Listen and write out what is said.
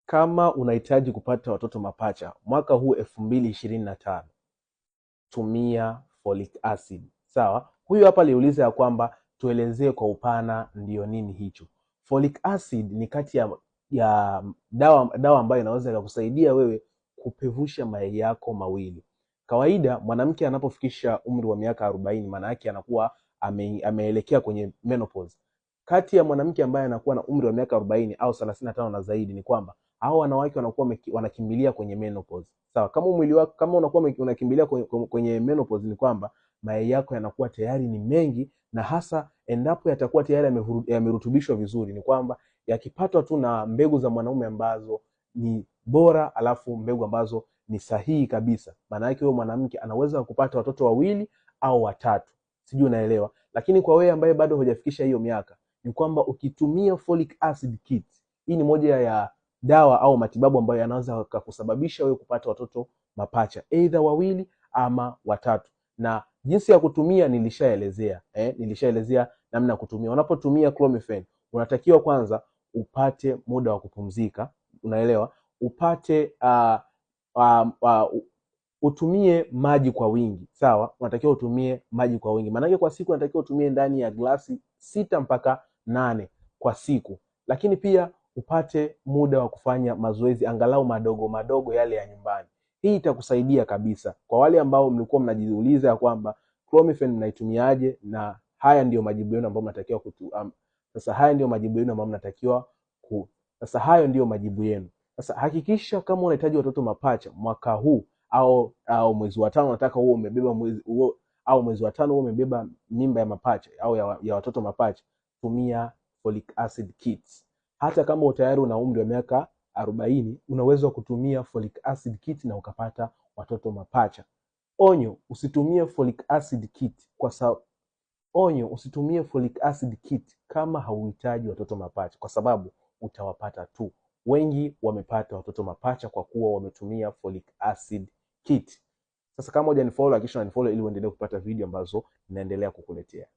Kama unahitaji kupata watoto mapacha mwaka huu 2025, tumia folic acid. Sawa? Huyu hapa aliuliza ya kwamba tuelezee kwa upana ndio nini hicho. Folic acid ni kati ya dawa ambayo inaweza kukusaidia wewe kupevusha mayai yako mawili. Kawaida mwanamke anapofikisha umri wa miaka 40, maana yake anakuwa ameelekea kwenye menopause. Kati ya mwanamke ambaye anakuwa na umri wa miaka 40 au 35 na zaidi, ni kwamba hao wanawake wanakuwa wanakimbilia kwenye menopause. Sawa? Kama mwili wako, kama unakuwa unakimbilia kwenye menopause, ni kwamba mayai yako yanakuwa tayari ni mengi, na hasa endapo yatakuwa tayari yamerutubishwa vizuri, ni kwamba yakipatwa tu na mbegu za mwanaume ambazo ni bora, alafu mbegu ambazo ni sahihi kabisa, maana yake huyo mwanamke anaweza kupata watoto wawili au watatu. Sijui unaelewa. Lakini kwa wewe ambaye bado hujafikisha hiyo miaka, ni kwamba ukitumia folic acid kit, hii ni moja ya dawa au matibabu ambayo yanaweza kukusababisha wewe kupata watoto mapacha, either wawili ama watatu. Na jinsi ya kutumia nilishaelezea. Nilishaelezea namna ya kutumia. Unapotumia clomiphene, unatakiwa kwanza upate muda wa kupumzika, unaelewa? Upate utumie maji kwa wingi. Sawa? Unatakiwa utumie maji kwa wingi. Maana kwa siku unatakiwa utumie ndani ya glasi 6 mpaka 8 kwa siku. Lakini pia upate muda wa kufanya mazoezi angalau madogo madogo yale ya nyumbani. Hii itakusaidia kabisa. Kwa wale ambao mlikuwa mnajiuliza ya kwamba clomiphene mnaitumiaje, na haya ndio majibu yenu ambayo mnatakiwa sasa hayo ndio majibu yenu ambayo mnatakiwa sasa hayo ndio majibu yenu. Sasa hakikisha kama unahitaji watoto mapacha mwaka huu au mwezi wa 5 unataka uwe umebeba au mwezi wa 5 uwe umebeba mimba ya mapacha au ya watoto mapacha, tumia folic acid kits. Hata kama tayari una umri wa miaka 40, unaweza kutumia folic acid kit na ukapata watoto mapacha. Onyo, usitumie folic acid kit kama hauhitaji watoto mapacha, kwa sababu utawapata tu. Wengi wamepata watoto mapacha kwa kuwa wametumia folic acid kit. Sasa kama hujanifollow, hakikisha unanifollow ili uendelee kupata video ambazo ninaendelea kukuletea.